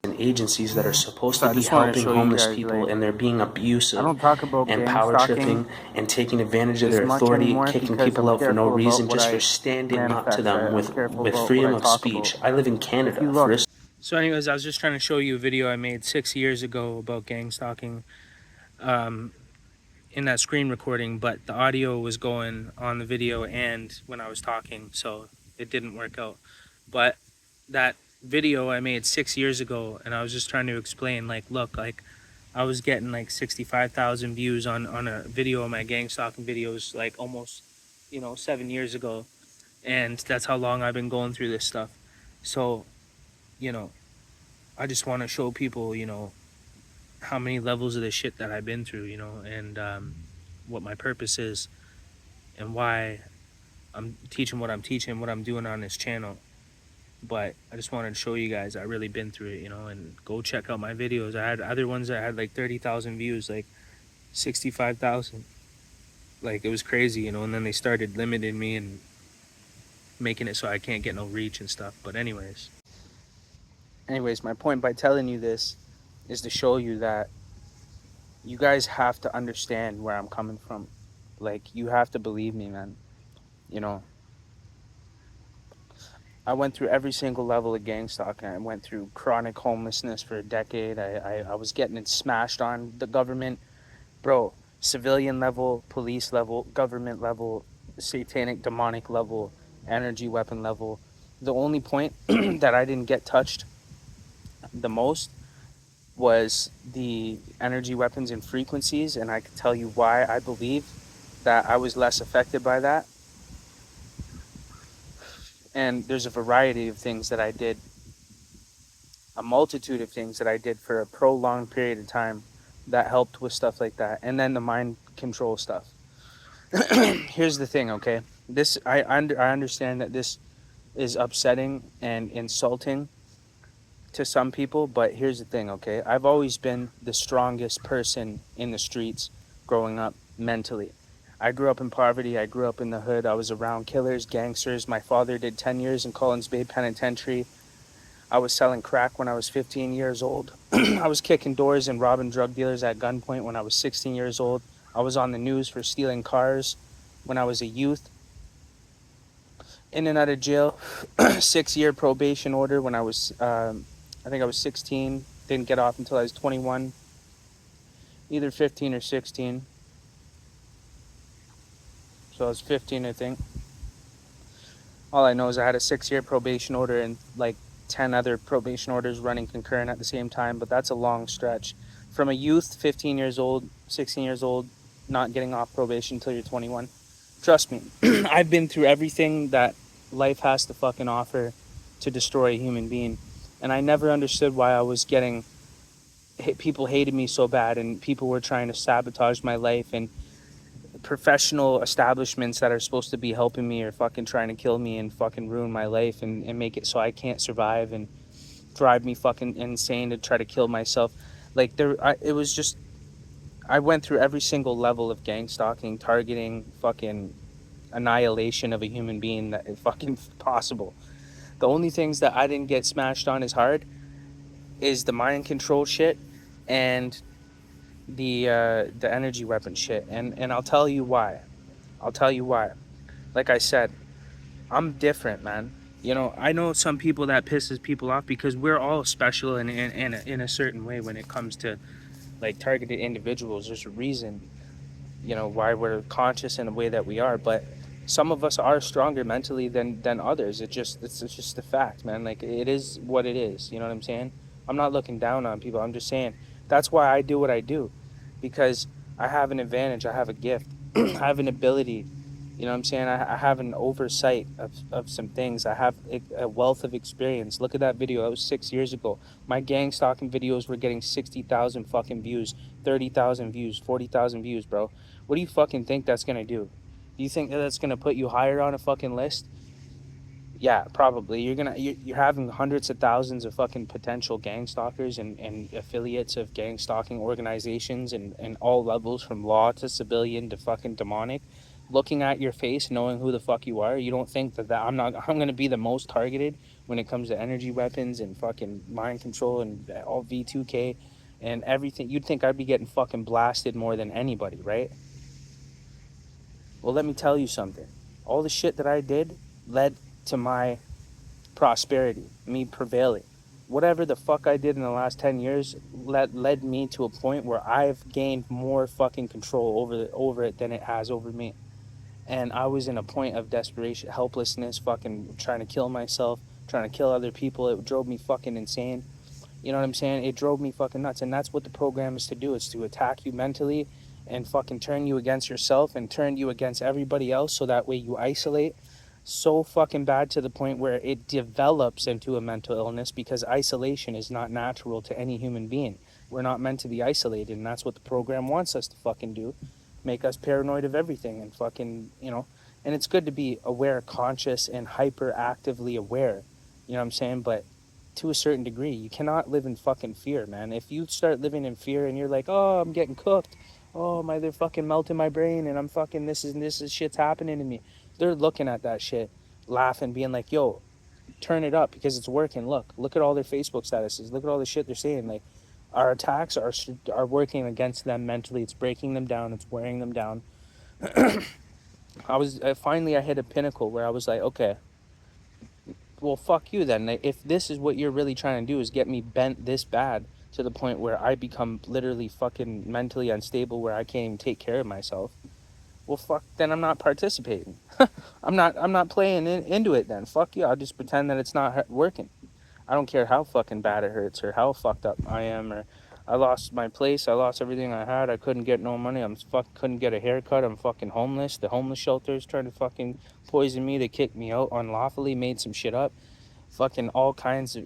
and agencies that are supposed So to I be just want to helping show you homeless guys, people, like, and they're being I abusive don't talk about and gang power stalking tripping and taking advantage of as their much authority, anymore kicking because people I'm out for no careful about reason, what just for I standing up to manifest. them I'm careful with about what freedom I of talk about. speech. I live in If you Canada. look, So anyways, I was just trying to show you a video I made 6 years ago about gang stalking in that screen recording, but the audio was going on the video and when I was talking, so it didn't work out. But that video I made 6 years ago, and I was just trying to explain, like, look, like, I was getting like 65,000 views on a video of my gang stalking videos, like almost, 7 years ago, and that's how long I've been going through this stuff. So, you know, I just want to show people, how many levels of the shit that I've been through, and what my purpose is, and why I'm teaching what I'm teaching, what I'm doing on this channel. But I just wanted to show you guys I really been through it, and go check out my videos. I had other ones that had like 30,000 views, like 65,000. Like, it was crazy, and then they started limiting me and making it so I can't get no reach and stuff. But anyways, my point by telling you this is to show you that you guys have to understand where I'm coming from. Like, you have to believe me, man. You know, I went through every single level of gang stalking. I went through chronic homelessness for a decade. I was getting it smashed on the government. Bro, civilian level, police level, government level, satanic, demonic level, energy weapon level. The only point that I didn't get touched the most was the energy weapons and frequencies, and I can tell you why I believe that I was less affected by that. And there's a variety of things that I did, a multitude of things that I did for a prolonged period of time that helped with stuff like that. And then the mind control stuff. Here's the thing, okay? I understand that this is upsetting and insulting to some people, but here's the thing, okay? I've always been the strongest person in the streets growing up mentally. I grew up in poverty. I grew up in the hood. I was around killers, gangsters. My father did 10 years in Collins Bay Penitentiary. I was selling crack when I was 15 years old. I was kicking doors and robbing drug dealers at gunpoint when I was 16 years old. I was on the news for stealing cars when I was a youth. In and out of jail, 6-year probation order when I was, I think I was 16. Didn't get off until I was 21, either 15 or 16. So I was 15, I think. All I know is I had a 6-year probation order and like 10 other probation orders running concurrent at the same time, but that's a long stretch. From a youth, 15 years old, 16 years old, not getting off probation until you're 21. Trust me, I've been through everything that life has to fucking offer to destroy a human being. And I never understood why I was getting, people hated me so bad and people were trying to sabotage my life, and professional establishments that are supposed to be helping me are fucking trying to kill me and fucking ruin my life and make it so I can't survive and drive me fucking insane to try to kill myself. Like, it was just, I went through every single level of gang stalking, targeting, fucking annihilation of a human being that is fucking possible. The only things that I didn't get smashed on as hard is the mind control shit and the energy weapon shit, and I'll tell you why. I'll tell you why. Like I said, I'm different, man. I know some people that pisses people off because we're all special in a certain way when it comes to like targeted individuals. There's a reason, why we're conscious in the way that we are, but some of us are stronger mentally than others. It's just a fact, man. Like, it is what it is. You know what I'm saying? I'm not looking down on people. I'm just saying that's why I do what I do, because I have an advantage. I have a gift. I have an ability. You know what I'm saying? I have an oversight of some things. I have a wealth of experience. Look at that video. That was 6 years ago. My gang stalking videos were getting 60,000 fucking views, 30,000 views, 40,000 views, bro. What do you fucking think that's gonna do? Do you think that that's gonna put you higher on a fucking list? Yeah, probably. You're having hundreds of thousands of fucking potential gang stalkers and affiliates of gang stalking organizations and all levels, from law to civilian to fucking demonic, looking at your face, knowing who the fuck you are. You don't think that I'm gonna be the most targeted, when it comes to energy weapons and fucking mind control and all V2K and everything. You'd think I'd be getting fucking blasted more than anybody, right? Well, let me tell you something. All the shit that I did led to my prosperity, me prevailing. Whatever the fuck I did in the last 10 years led me to a point where I've gained more fucking control over it than it has over me. And I was in a point of desperation, helplessness, fucking trying to kill myself, trying to kill other people. It drove me fucking insane. You know what I'm saying? It drove me fucking nuts. And that's what the program is to do. It's to attack you mentally and fucking turn you against yourself and turn you against everybody else, so that way you isolate so fucking bad to the point where it develops into a mental illness, because isolation is not natural to any human being. We're not meant to be isolated, and that's what the program wants us to fucking do. Make us paranoid of everything and fucking, you know. And it's good to be aware, conscious, and hyperactively aware. You know what I'm saying? But to a certain degree, you cannot live in fucking fear, man. If you start living in fear and you're like, oh, I'm getting cooked, oh my, they're fucking melting my brain, and I'm fucking, this is shit's happening to me. They're looking at that shit, laughing, being like, yo, turn it up because it's working. Look at all their Facebook statuses. Look at all the shit they're saying. Like, our attacks are working against them mentally. It's breaking them down. It's wearing them down. Finally I hit a pinnacle where I was like, okay, well, fuck you then. If this is what you're really trying to do, is get me bent this bad to the point where I become literally fucking mentally unstable, where I can't even take care of myself, well, fuck, then I'm not participating. I'm not playing into it then. Fuck you. I'll just pretend that it's not working. I don't care how fucking bad it hurts or how fucked up I am, or I lost my place, I lost everything I had, I couldn't get no money, couldn't get a haircut, I'm fucking homeless. The homeless shelters tried to fucking poison me, they kicked me out unlawfully, made some shit up. Fucking all kinds of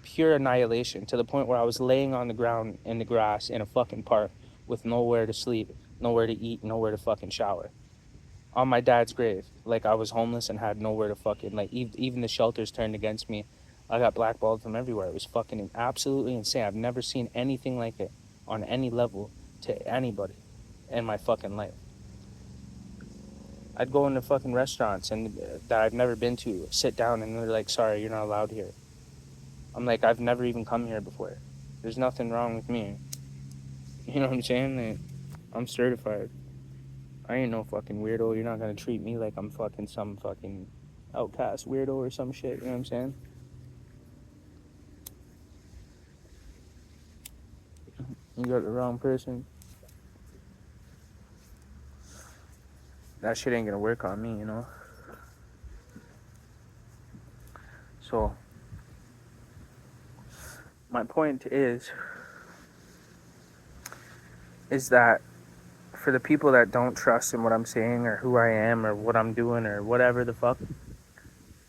pure annihilation, to the point where I was laying on the ground in the grass in a fucking park with nowhere to sleep, nowhere to eat, nowhere to fucking shower. On my dad's grave, like I was homeless and had nowhere to fucking, like, even the shelters turned against me. I got blackballed from everywhere. It was fucking absolutely insane. I've never seen anything like it on any level to anybody in my fucking life. I'd go into fucking restaurants and that I've never been to, sit down, and they're like, sorry, you're not allowed here. I'm like, I've never even come here before. There's nothing wrong with me. You know what I'm saying? Like, I'm certified. I ain't no fucking weirdo. You're not gonna treat me like I'm fucking some fucking outcast weirdo or some shit. You know what I'm saying? You got the wrong person. That shit ain't gonna work on me, you know? So, my point is that for the people that don't trust in what I'm saying or who I am or what I'm doing or whatever the fuck,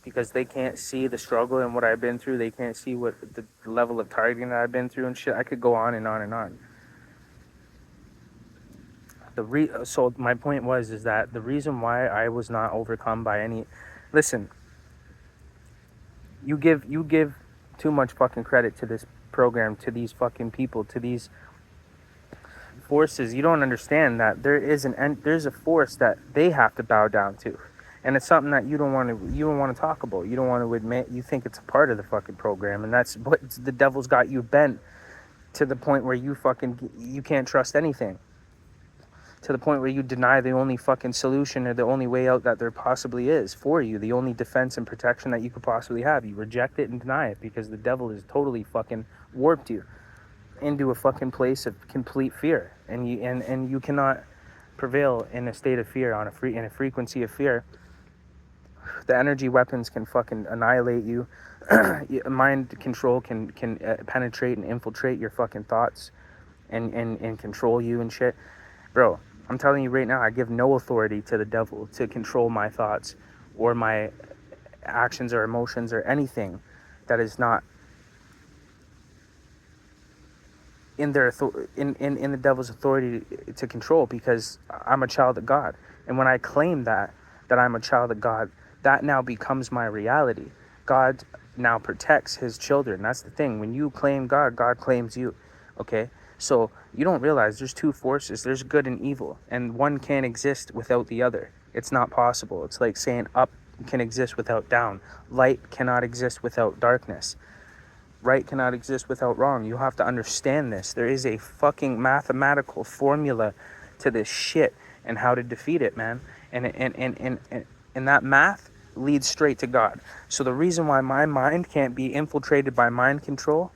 because they can't see the struggle and what I've been through, they can't see what the level of targeting that I've been through and shit. I could go on and on and on. So my point is that the reason why I was not overcome by any, listen, you give too much fucking credit to this program, to these fucking people, to these forces. You don't understand that there's a force that they have to bow down to, and it's something that you don't want to talk about. You don't want to admit. You think it's a part of the fucking program, and that's what the devil's got you bent to the point where you can't trust anything. To the point where you deny the only fucking solution or the only way out that there possibly is for you, the only defense and protection that you could possibly have. You reject it and deny it because the devil has totally fucking warped you into a fucking place of complete fear, and you cannot prevail in a state of fear, in a frequency of fear. The energy weapons can fucking annihilate you. Mind control can penetrate and infiltrate your fucking thoughts and control you and shit. Bro, I'm telling you right now, I give no authority to the devil to control my thoughts or my actions or emotions or anything that is not in the devil's authority to control, because I'm a child of God. And when I claim that I'm a child of God, that now becomes my reality. God now protects his children. That's the thing. When you claim God, God claims you. Okay? So you don't realize there's two forces. There's good and evil, and one can't exist without the other. It's not possible. It's like saying up can exist without down. Light cannot exist without darkness. Right cannot exist without wrong. You have to understand this. There is a fucking mathematical formula to this shit and how to defeat it, man. And that math leads straight to God. So the reason why my mind can't be infiltrated by mind control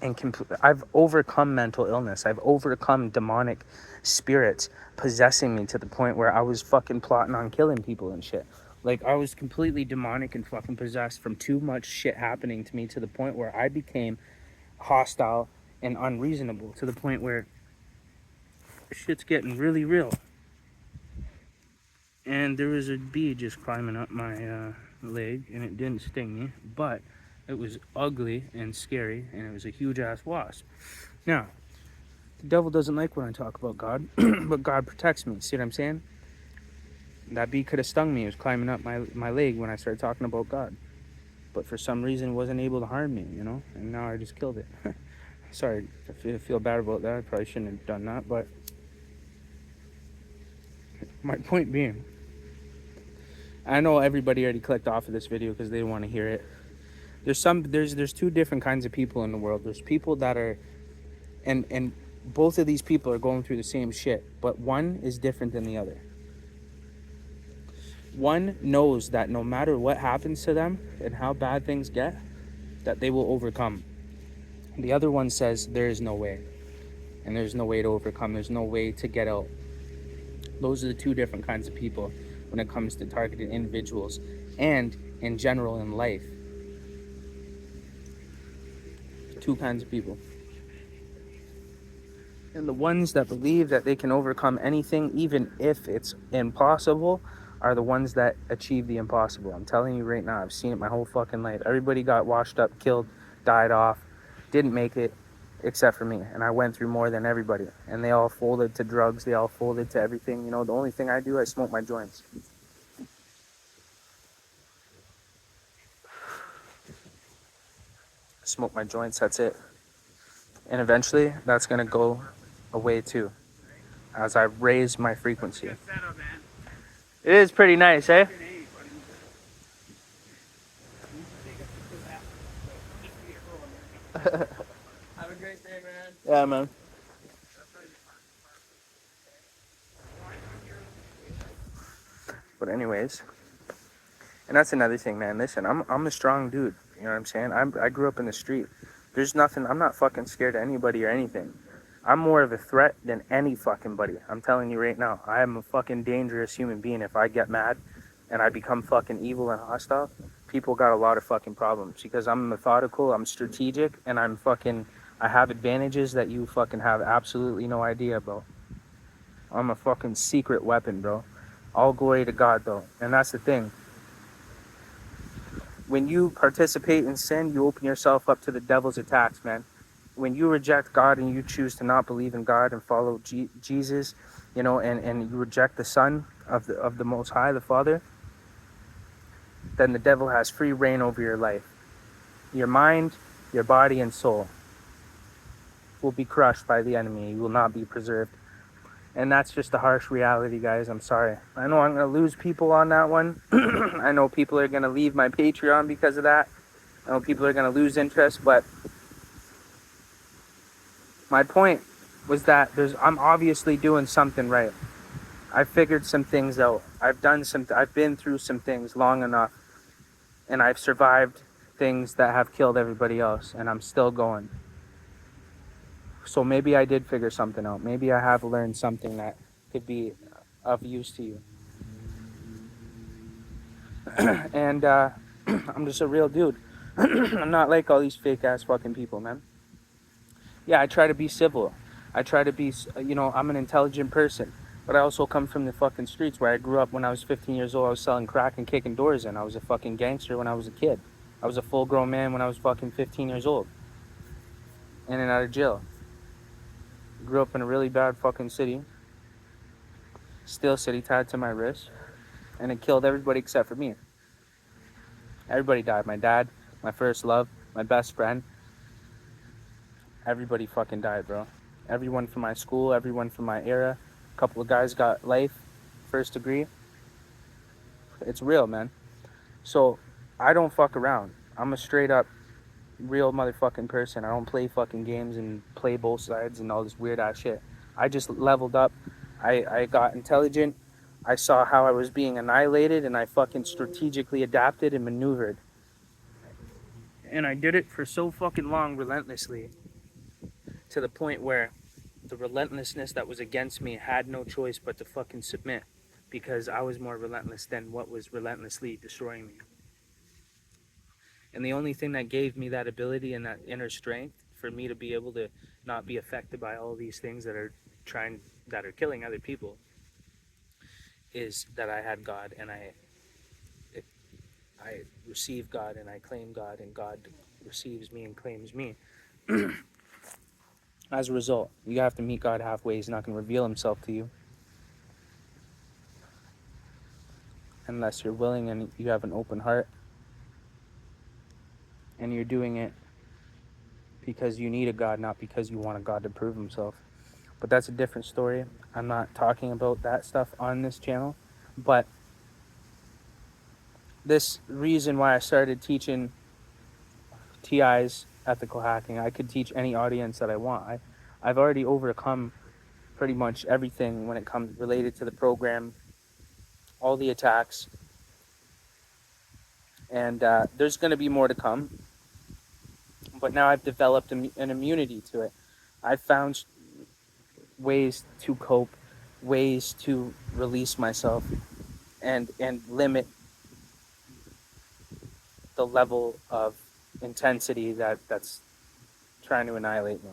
and I've overcome mental illness. I've overcome demonic spirits possessing me to the point where I was fucking plotting on killing people and shit. Like, I was completely demonic and fucking possessed from too much shit happening to me to the point where I became hostile and unreasonable to the point where shit's getting really real. And there was a bee just climbing up my leg, and it didn't sting me, but it was ugly and scary, and it was a huge ass wasp. Now, the devil doesn't like when I talk about God, but God protects me. See what I'm saying? That bee could have stung me. It was climbing up my leg when I started talking about God. But for some reason, it wasn't able to harm me, you know? And now I just killed it. Sorry, I feel bad about that. I probably shouldn't have done that. But my point being, I know everybody already clicked off of this video because they didn't want to hear it. There's two different kinds of people in the world. There's people that are, and both of these people are going through the same shit, but one is different than the other. One knows that no matter what happens to them and how bad things get, that they will overcome. The other one says there is no way, and there's no way to overcome. There's no way to get out. Those are the two different kinds of people when it comes to targeted individuals and in general in life. Two kinds of people. And the ones that believe that they can overcome anything, even if it's impossible, are the ones that achieve the impossible. I'm telling you right now, I've seen it my whole fucking life. Everybody got washed up, killed, died off, didn't make it, except for me. And I went through more than everybody. And they all folded to drugs, they all folded to everything. You know, the only thing I do, I smoke my joints. Smoke my joints, that's it. And eventually, that's gonna go away too, as I raise my frequency. It is pretty nice, eh? Have a great day, man. Yeah, man. But anyways, and that's another thing, man. Listen, I'm a strong dude. You know what I'm saying? I grew up in the street. There's nothing. I'm not fucking scared of anybody or anything. I'm more of a threat than any fucking buddy. I'm telling you right now. I am a fucking dangerous human being. If I get mad and I become fucking evil and hostile, people got a lot of fucking problems because I'm methodical, I'm strategic, and I have advantages that you fucking have absolutely no idea about. I'm a fucking secret weapon, bro. All glory to God, though. And that's the thing. When you participate in sin, you open yourself up to the devil's attacks, man. When you reject God and you choose to not believe in God and follow Jesus, you know, and you reject the Son of the Most High, the Father, then the devil has free reign over your life. Your mind, your body, and soul will be crushed by the enemy. You will not be preserved. And that's just a harsh reality, guys. I'm sorry. I know I'm going to lose people on that one. I know people are going to leave my Patreon because of that. I know people are going to lose interest, but my point was that I'm obviously doing something right. I figured some things out. I've been through some things long enough, and I've survived things that have killed everybody else, and I'm still going. So maybe I did figure something out. Maybe I have learned something that could be of use to you. And I'm just a real dude. I'm not like all these fake ass fucking people, man. Yeah, I try to be civil. I try to be, I'm an intelligent person. But I also come from the fucking streets where I grew up. When I was 15 years old, I was selling crack and kicking doors in. I was a fucking gangster when I was a kid. I was a full grown man when I was fucking 15 years old. In and out of jail. Grew up in a really bad fucking city. Steel city tied to my wrist. And it killed everybody except for me. Everybody died. My dad, my first love, my best friend. Everybody fucking died, bro. Everyone from my school, everyone from my era. A couple of guys got life, first degree. It's real, man. So I don't fuck around. I'm a straight up real motherfucking person. I don't play fucking games and play both sides and all this weird ass shit. I just leveled up. I got intelligent. I saw how I was being annihilated and I fucking strategically adapted and maneuvered. And I did it for so fucking long relentlessly to the point where the relentlessness that was against me had no choice but to fucking submit because I was more relentless than what was relentlessly destroying me. And the only thing that gave me that ability and that inner strength for me to be able to not be affected by all these things that are killing other people is that I had God and I receive God and I claim God and God receives me and claims me. As a result, you have to meet God halfway. He's not going to reveal himself to you unless you're willing and you have an open heart and you're doing it because you need a God, not because you want a God to prove himself. But that's a different story. I'm not talking about that stuff on this channel. But this reason why I started teaching TI's ethical hacking, I could teach any audience that I want. I've already overcome pretty much everything when it comes related to the program, all the attacks, and there's going to be more to come. But now I've developed an immunity to it. I've found ways to cope, ways to release myself, and limit the level of intensity that's trying to annihilate me.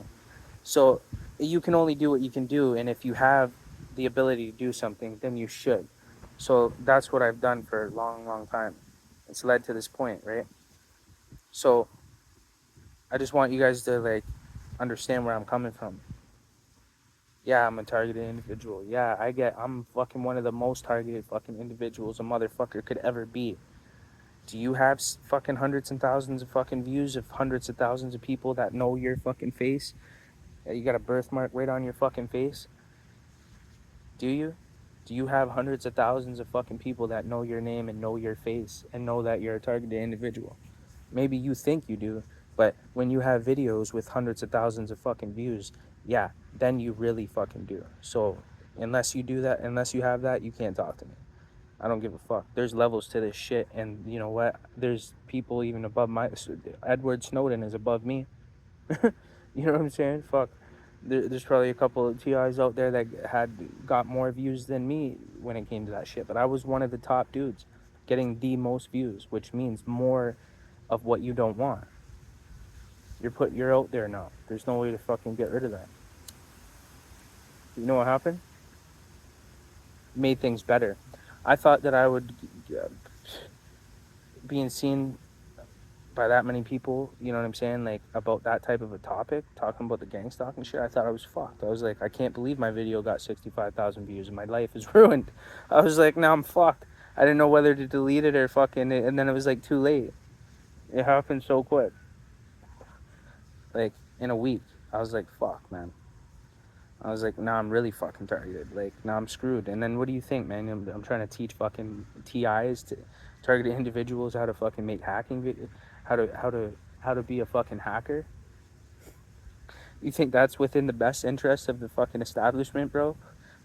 So you can only do what you can do, and if you have the ability to do something, then you should. So that's what I've done for a long, long time. It's led to this point, right? So I just want you guys to like understand where I'm coming from. Yeah, I'm a targeted individual. Yeah, I'm fucking one of the most targeted fucking individuals a motherfucker could ever be. Do you have fucking hundreds and thousands of fucking views of hundreds of thousands of people that know your fucking face? Yeah, you got a birthmark right on your fucking face? Do you? Do you have hundreds of thousands of fucking people that know your name and know your face and know that you're a targeted individual? Maybe you think you do, but when you have videos with hundreds of thousands of fucking views, yeah, then you really fucking do. So unless you do that, unless you have that, you can't talk to me. I don't give a fuck. There's levels to this shit, and you know what? There's people even above my. Edward Snowden is above me. You know what I'm saying? Fuck. There's probably a couple of TIs out there that got more views than me when it came to that shit. But I was one of the top dudes, getting the most views, which means more of what you don't want. You're out there now. There's no way to fucking get rid of that. You know what happened? Made things better. I thought that I would being seen by that many people, you know what I'm saying, like about that type of a topic, talking about the gang stalking shit, I thought I was fucked. I was like, I can't believe my video got 65,000 views and my life is ruined. I was like, now I'm fucked. I didn't know whether to delete it or fucking, and then it was like too late. It happened so quick. Like in a week, I was like, fuck, man. I was like, nah, I'm really fucking targeted. Like, nah, I'm screwed. And then what do you think, man? I'm trying to teach fucking TIs to targeted individuals how to fucking make hacking videos, how to be a fucking hacker. You think that's within the best interest of the fucking establishment, bro?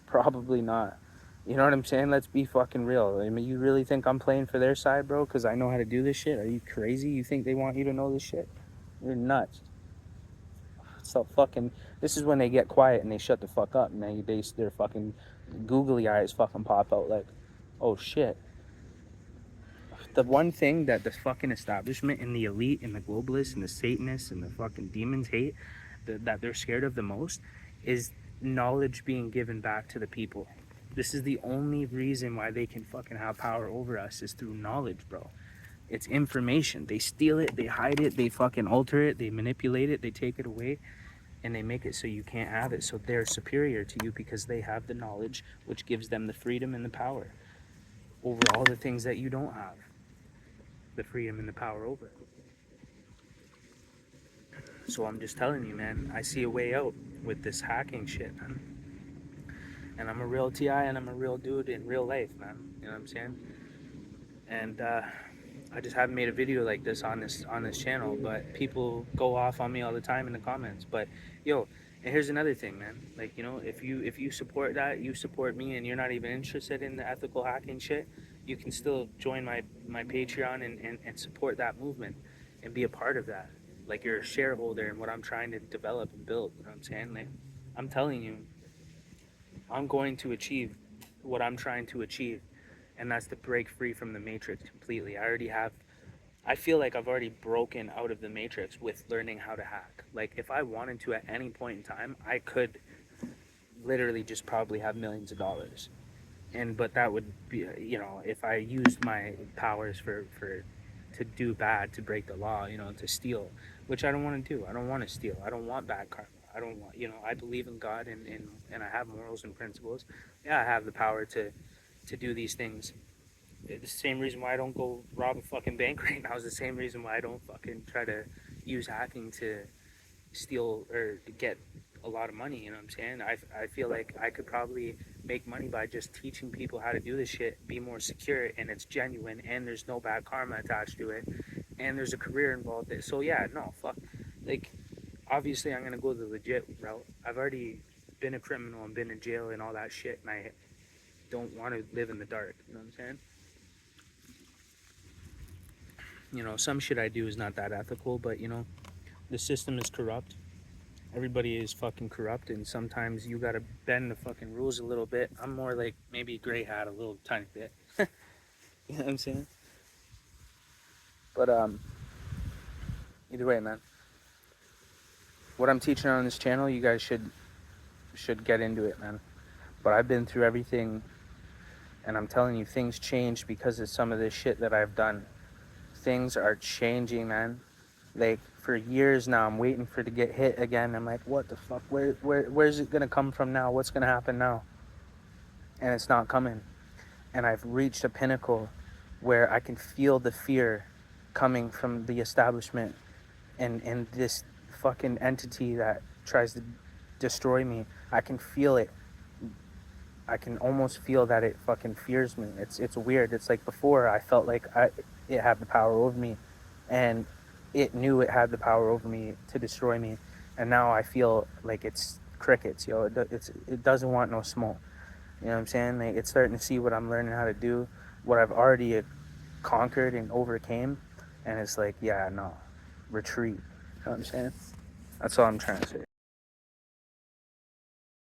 Probably not. You know what I'm saying? Let's be fucking real. I mean, you really think I'm playing for their side, bro? Because I know how to do this shit? Are you crazy? You think they want you to know this shit? You're nuts. So fucking, this is when they get quiet and they shut the fuck up and their fucking googly eyes fucking pop out like, oh shit. The one thing that the fucking establishment and the elite and the globalists and the Satanists and the fucking demons hate, that they're scared of the most, is knowledge being given back to the people. This is the only reason why they can fucking have power over us is through knowledge, bro. It's information. They steal it, they hide it, they fucking alter it, they manipulate it, they take it away, and they make it so you can't have it. So they're superior to you because they have the knowledge, which gives them the freedom and the power over all the things that you don't have the freedom and the power over. So I'm just telling you, man, I see a way out with this hacking shit, man. And I'm a real TI and I'm a real dude in real life, man. You know what I'm saying? and I just haven't made a video like this on this channel. But people go off on me all the time in the comments. But yo, and here's another thing, man. Like, you know, if you support that, you support me, and you're not even interested in the ethical hacking shit, you can still join my Patreon and support that movement and be a part of that. Like, you're a shareholder in what I'm trying to develop and build. You know what I'm saying? Like, I'm telling you, I'm going to achieve what I'm trying to achieve, and that's to break free from the matrix completely. I feel like I've already broken out of the matrix with learning how to hack. Like, if I wanted to at any point in time, I could literally just probably have millions of dollars. And but that would be, you know, if I used my powers for to do bad, to break the law, you know, to steal, which I don't want to do. I don't want to steal. I don't want bad karma. I don't want, you know, I believe in God, and I have morals and principles. Yeah, I have the power to do these things. It's the same reason why I don't go rob a fucking bank right now. Is the same reason why I don't fucking try to use hacking to steal or to get a lot of money. You know what I'm saying? I feel like I could probably make money by just teaching people how to do this shit, be more secure, and it's genuine, and there's no bad karma attached to it, and there's a career involved. So yeah, no, fuck. Like, obviously, I'm gonna go the legit route. I've already been a criminal and been in jail and all that shit, and I don't want to live in the dark. You know what I'm saying? You know, some shit I do is not that ethical, but you know, the system is corrupt. Everybody is fucking corrupt, and sometimes you gotta bend the fucking rules a little bit. I'm more like maybe gray hat a little tiny bit. You know what I'm saying? But either way, man. What I'm teaching on this channel, you guys should get into it, man. But I've been through everything, and I'm telling you, things changed because of some of this shit that I've done. Things are changing, man. Like, for years now, I'm waiting for it to get hit again. I'm like, what the fuck? Where's it gonna come from now? What's gonna happen now? And it's not coming. And I've reached a pinnacle where I can feel the fear coming from the establishment and this fucking entity that tries to destroy me. I can feel it. I can almost feel that it fucking fears me. It's weird. It's like before I felt like it had the power over me, and it knew it had the power over me to destroy me, and now I feel like it's crickets, yo. It doesn't want no smoke. You know what I'm saying? Like, it's starting to see what I'm learning how to do, what I've already conquered and overcame, and it's like, yeah, no, retreat. You know what I'm saying? That's all I'm trying to say.